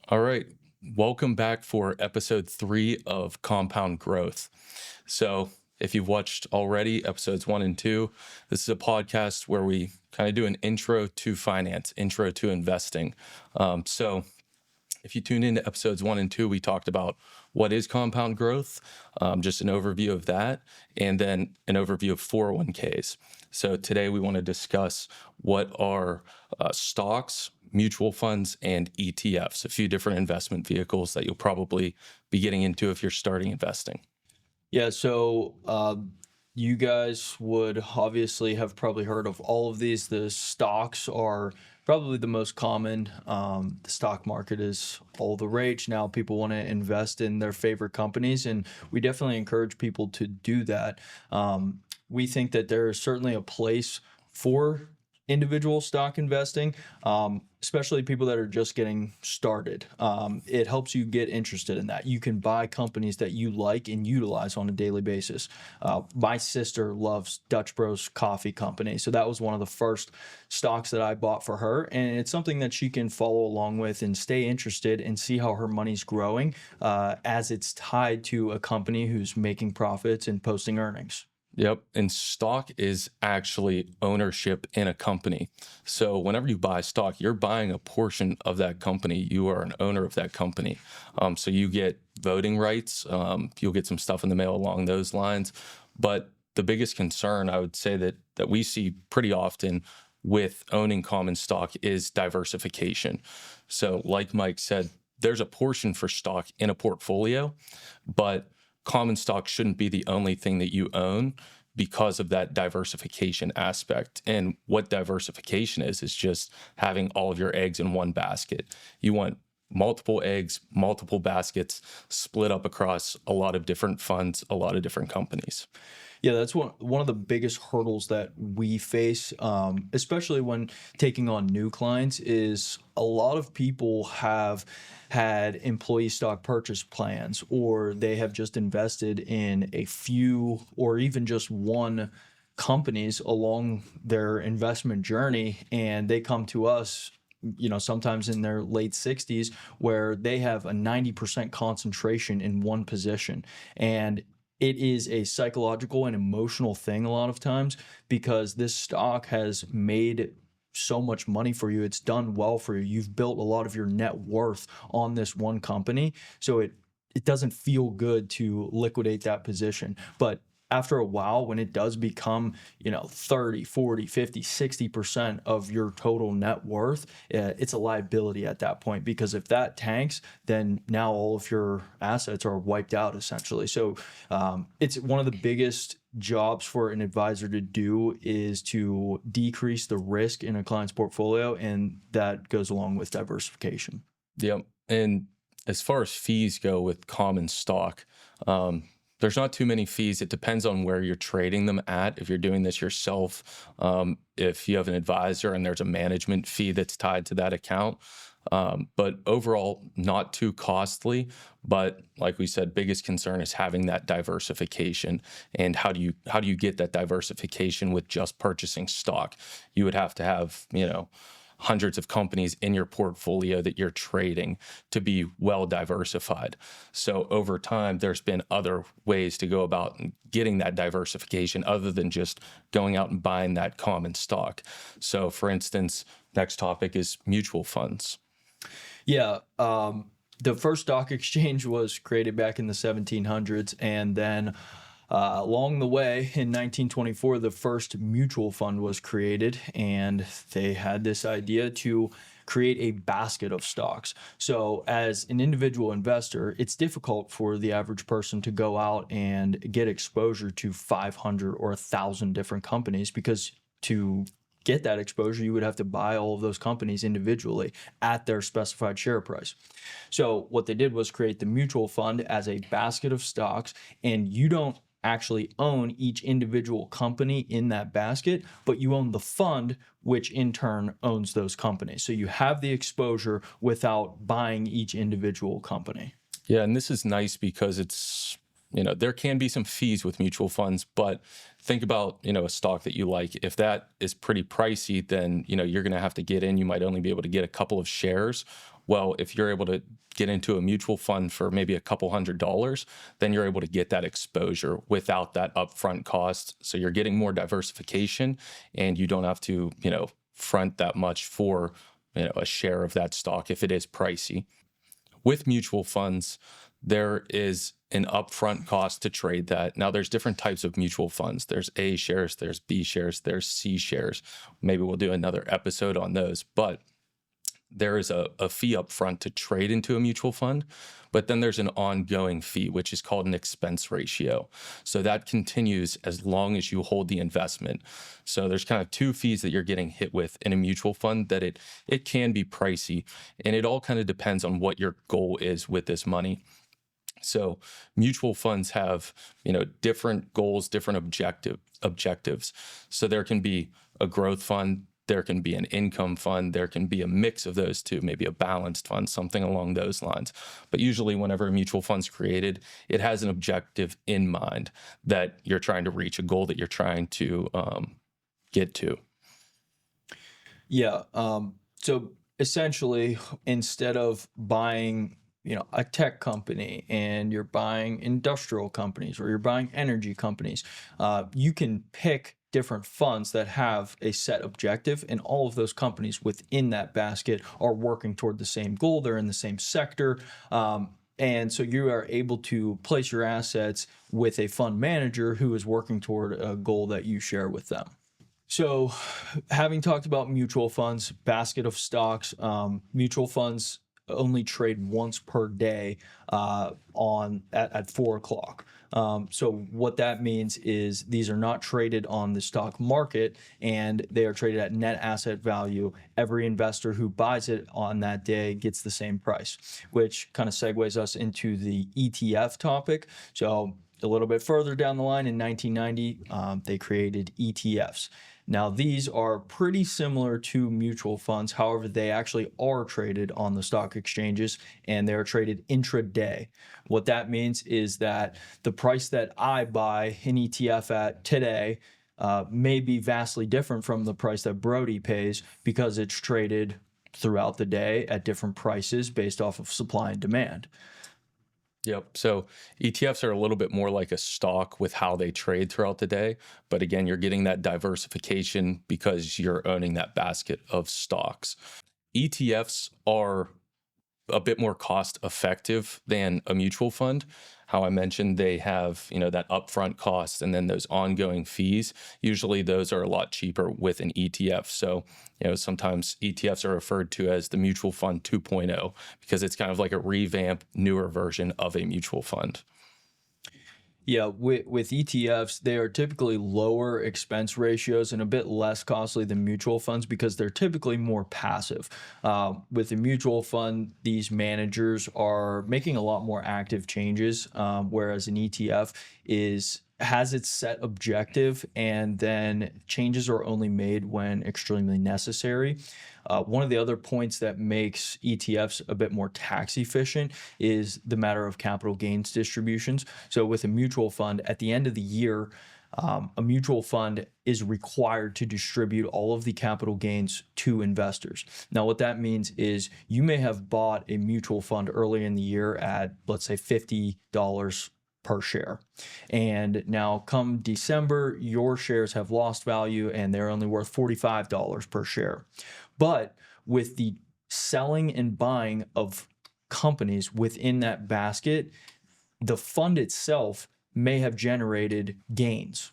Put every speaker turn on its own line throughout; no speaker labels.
All right. Welcome back for episode 3 of Compound Growth. So, if you've watched already episodes 1 and 2, this is a podcast where we kind of do an intro to finance, intro to investing. So, if you tuned into episodes 1 and 2, we talked about what is compound growth, just an overview of that, and then an overview of 401ks. So today we want to discuss what are stocks, mutual funds, and ETFs, a few different investment vehicles that you'll probably be getting into if you're starting investing.
Yeah, you guys would obviously have probably heard of all of these. The stocks are probably the most common. The stock market is all the rage now. People want to invest in their favorite companies, and we definitely encourage people to do that. We think that there is certainly a place for individual stock investing, especially people that are just getting started. It helps you get interested in that. You can buy companies that you like and utilize on a daily basis. My sister loves Dutch Bros Coffee Company, so that was one of the first stocks that I bought for her, and it's something that she can follow along with and stay interested and see how her money's growing as it's tied to a company who's making profits and posting earnings.
Yep. And stock is actually ownership in a company. So whenever you buy stock, you're buying a portion of that company. You are an owner of that company. So you get voting rights. You'll get some stuff in the mail along those lines. But the biggest concern I would say that we see pretty often with owning common stock is diversification. So like Mike said, there's a portion for stock in a portfolio, but common stock shouldn't be the only thing that you own because of that diversification aspect. And what diversification is just having all of your eggs in one basket. You want multiple eggs, multiple baskets split up across a lot of different funds, a lot of different companies.
Yeah, that's one of the biggest hurdles that we face, especially when taking on new clients, is a lot of people have had employee stock purchase plans, or they have just invested in a few or even just one companies along their investment journey, and they come to us sometimes in their late 60s, where they have a 90% concentration in one position. And it is a psychological and emotional thing a lot of times, because this stock has made so much money for you. It's done well for you. You've built a lot of your net worth on this one company. So it doesn't feel good to liquidate that position. But after a while, when it does become 30, 40, 50, 60% of your total net worth, it's a liability at that point, because if that tanks, then now all of your assets are wiped out essentially. So it's one of the biggest jobs for an advisor to do, is to decrease the risk in a client's portfolio, and that goes along with diversification.
Yep. And as far as fees go with common stock, there's not too many fees. It depends on where you're trading them at. If you're doing this yourself, if you have an advisor and there's a management fee that's tied to that account. But overall, not too costly. But like we said, biggest concern is having that diversification. And how do you get that diversification with just purchasing stock? You would have to have, hundreds of companies in your portfolio that you're trading to be well diversified. So over time, there's been other ways to go about getting that diversification other than just going out and buying that common stock. So for instance, next topic is mutual funds.
Yeah. The first stock exchange was created back in the 1700s, and then along the way, in 1924, the first mutual fund was created, and they had this idea to create a basket of stocks. So, as an individual investor, it's difficult for the average person to go out and get exposure to 500 or 1,000 different companies, because to get that exposure, you would have to buy all of those companies individually at their specified share price. So what they did was create the mutual fund as a basket of stocks, and you don't actually own each individual company in that basket, but you own the fund, which in turn owns those companies. So you have the exposure without buying each individual company.
Yeah, and this is nice because there can be some fees with mutual funds, but think about, a stock that you like. If that is pretty pricey, then, you're going to have to get in. You might only be able to get a couple of shares. Well, if you're able to get into a mutual fund for maybe a couple $100s, then you're able to get that exposure without that upfront cost. So you're getting more diversification, and you don't have to, front that much for, a share of that stock if it is pricey. With mutual funds, there is an upfront cost to trade that. Now, there's different types of mutual funds. There's A shares, there's B shares, there's C shares. Maybe we'll do another episode on those, but there is a fee up front to trade into a mutual fund, but then there's an ongoing fee, which is called an expense ratio. So that continues as long as you hold the investment. So there's kind of two fees that you're getting hit with in a mutual fund that it can be pricey, and it all kind of depends on what your goal is with this money. So mutual funds have, different goals, different objectives. So there can be a growth fund, there can be an income fund, there can be a mix of those two, maybe a balanced fund, something along those lines. But usually whenever a mutual fund's created, it has an objective in mind that you're trying to reach, a goal that you're trying to get to.
Yeah. So essentially, instead of buying, a tech company and you're buying industrial companies or you're buying energy companies, you can pick different funds that have a set objective, and all of those companies within that basket are working toward the same goal. They're in the same sector. And so you are able to place your assets with a fund manager who is working toward a goal that you share with them. So having talked about mutual funds, basket of stocks, mutual funds only trade once per day at 4 o'clock. So what that means is these are not traded on the stock market, and they are traded at net asset value. Every investor who buys it on that day gets the same price, which kind of segues us into the ETF topic. So a little bit further down the line in 1990, they created ETFs. Now, these are pretty similar to mutual funds. However, they actually are traded on the stock exchanges, and they're traded intraday. What that means is that the price that I buy an ETF at today may be vastly different from the price that Brody pays, because it's traded throughout the day at different prices based off of supply and demand.
Yep. So ETFs are a little bit more like a stock with how they trade throughout the day. But again, you're getting that diversification because you're owning that basket of stocks. ETFs are a bit more cost effective than a mutual fund. How I mentioned, they have, that upfront cost and then those ongoing fees. Usually those are a lot cheaper with an ETF. So, sometimes ETFs are referred to as the mutual fund 2.0 because it's kind of like a revamped, newer version of a mutual fund.
Yeah, with ETFs, they are typically lower expense ratios and a bit less costly than mutual funds because they're typically more passive. With a mutual fund, these managers are making a lot more active changes, whereas an ETF has its set objective, and then changes are only made when extremely necessary. One of the other points that makes ETFs a bit more tax efficient is the matter of capital gains distributions. So with a mutual fund, at the end of the year, a mutual fund is required to distribute all of the capital gains to investors. Now, what that means is you may have bought a mutual fund early in the year at, let's say, $50 per share. And now come December, your shares have lost value and they're only worth $45 per share. But with the selling and buying of companies within that basket, the fund itself may have generated gains.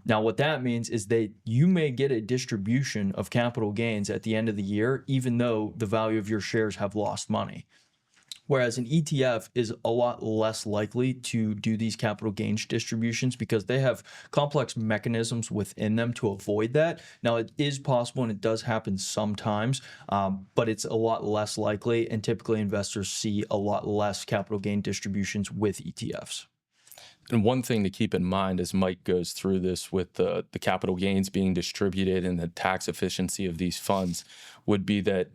Now, what that means is that you may get a distribution of capital gains at the end of the year, even though the value of your shares have lost money. Whereas an ETF is a lot less likely to do these capital gains distributions because they have complex mechanisms within them to avoid that. Now, it is possible and it does happen sometimes, but it's a lot less likely, and typically investors see a lot less capital gain distributions with ETFs.
And one thing to keep in mind as Mike goes through this with the capital gains being distributed and the tax efficiency of these funds would be that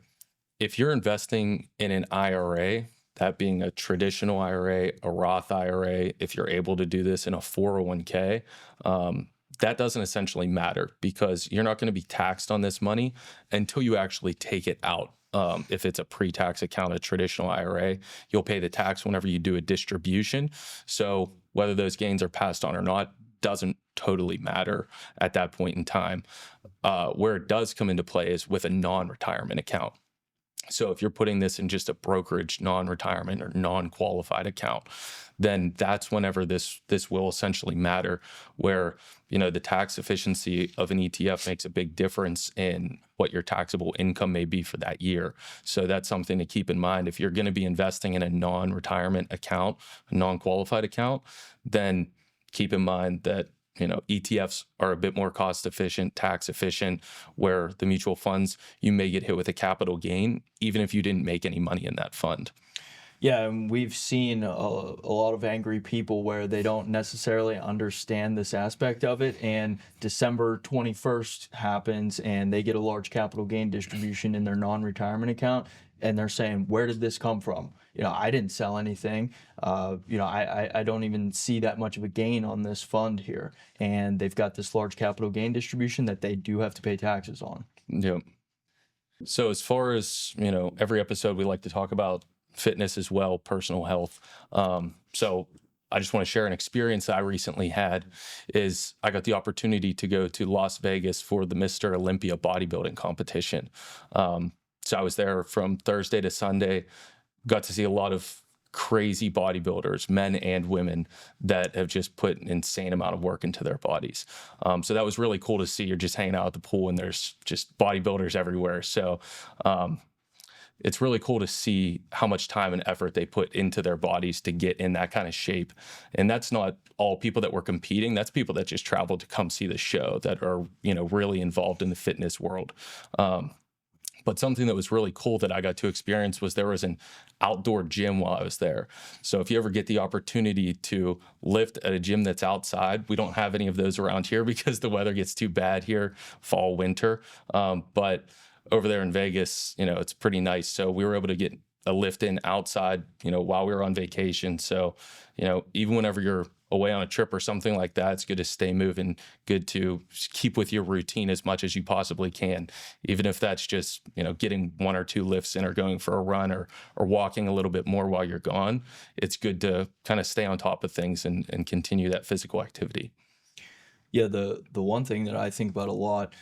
if you're investing in an IRA, that being a traditional IRA, a Roth IRA, if you're able to do this in a 401k, that doesn't essentially matter because you're not going to be taxed on this money until you actually take it out If it's a pre-tax account, a traditional IRA, you'll pay the tax whenever you do a distribution. So whether those gains are passed on or not doesn't totally matter at that point in time. Where it does come into play is with a non-retirement account. So if you're putting this in just a brokerage, non-retirement or non-qualified account, then that's whenever this will essentially matter, where, you know, the tax efficiency of an ETF makes a big difference in what your taxable income may be for that year. So that's something to keep in mind. If you're going to be investing in a non-retirement account, a non-qualified account, then keep in mind that, you know, ETFs are a bit more cost efficient, tax efficient, where the mutual funds, you may get hit with a capital gain, even if you didn't make any money in that fund.
Yeah, and we've seen a lot of angry people where they don't necessarily understand this aspect of it. And December 21st happens and they get a large capital gain distribution in their non-retirement account. And they're saying, where did this come from? You know, I didn't sell anything. You know, I don't even see that much of a gain on this fund here. And they've got this large capital gain distribution that they do have to pay taxes on.
Yeah. So as far as, you know, every episode we like to talk about fitness as well, personal health. So I just want to share an experience that I recently had. Is I got the opportunity to go to Las Vegas for the Mr. Olympia bodybuilding competition. So I was there from Thursday to Sunday, got to see a lot of crazy bodybuilders, men and women, that have just put an insane amount of work into their bodies. So that was really cool to see. You're just hanging out at the pool and there's just bodybuilders everywhere. So it's really cool to see how much time and effort they put into their bodies to get in that kind of shape. And that's not all people that were competing. That's people that just traveled to come see the show, that are, you know, really involved in the fitness world. But something that was really cool that I got to experience was there was an outdoor gym while I was there. So if you ever get the opportunity to lift at a gym that's outside, we don't have any of those around here because the weather gets too bad here, fall, winter. But over there in Vegas, you know, it's pretty nice. So we were able to get a lift in outside, you know, while we were on vacation. So, you know, even whenever you're away on a trip or something like that, it's good to stay moving, good to keep with your routine as much as you possibly can. Even if that's just, you know, getting 1 or 2 lifts in or going for a run or walking a little bit more while you're gone. It's good to kind of stay on top of things and continue that physical activity.
Yeah, the one thing that I think about a lot,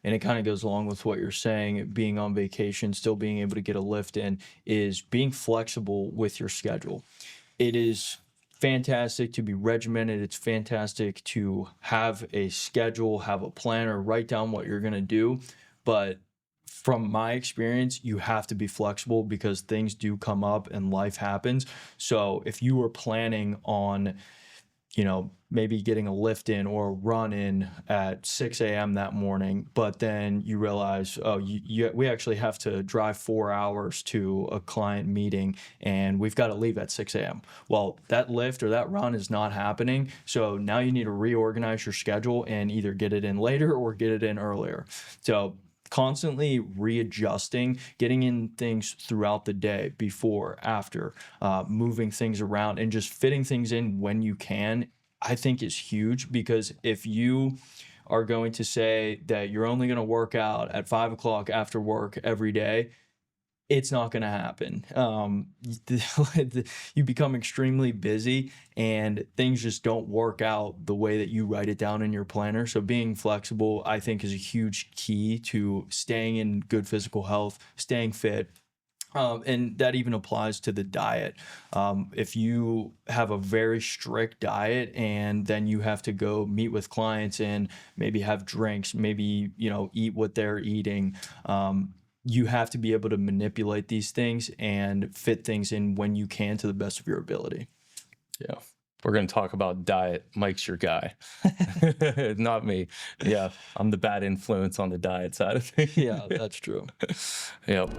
and it kind of goes along with what you're saying, being on vacation, still being able to get a lift in, is being flexible with your schedule. It is fantastic to be regimented. It's fantastic to have a schedule, have a planner, write down what you're going to do. But from my experience, you have to be flexible because things do come up and life happens. So if you were planning on, you know, maybe getting a lift in or a run in at 6 a.m. that morning, but then you realize, oh, we actually have to drive 4 hours to a client meeting and we've got to leave at 6 a.m. Well, that lift or that run is not happening. So now you need to reorganize your schedule and either get it in later or get it in earlier. So constantly readjusting, getting in things throughout the day, before, after, moving things around and just fitting things in when you can, I think is huge. Because if you are going to say that you're only going to work out at 5 o'clock after work every day, it's not going to happen. You become extremely busy and things just don't work out the way that you write it down in your planner. So being flexible, I think, is a huge key to staying in good physical health, staying fit. And that even applies to the diet. If you have a very strict diet and then you have to go meet with clients and maybe have drinks, maybe, you know, eat what they're eating, you have to be able to manipulate these things and fit things in when you can to the best of your ability.
Yeah. We're going to talk about diet. Mike's your guy, not me. Yeah. I'm the bad influence on the diet side of things.
Yeah, that's true.
Yep.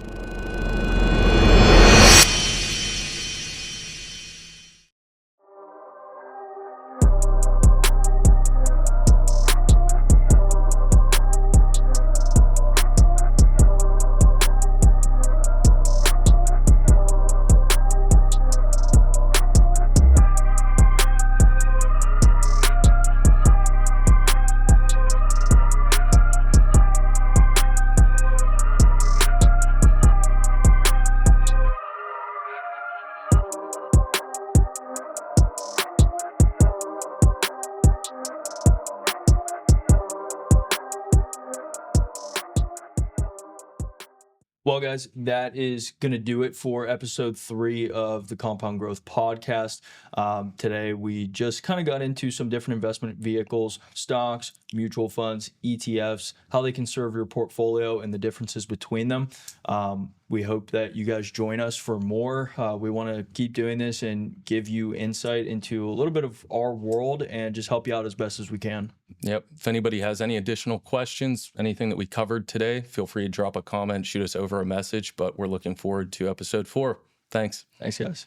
Well, guys, that is going to do it for episode 3 of the Compound Growth Podcast. Today, we just kind of got into some different investment vehicles, stocks, mutual funds, ETFs, how they can serve your portfolio and the differences between them. We hope that you guys join us for more. We want to keep doing this and give you insight into a little bit of our world and just help you out as best as we can.
Yep. If anybody has any additional questions, anything that we covered today, feel free to drop a comment, shoot us over a message. But we're looking forward to episode 4. Thanks.
Thanks, guys.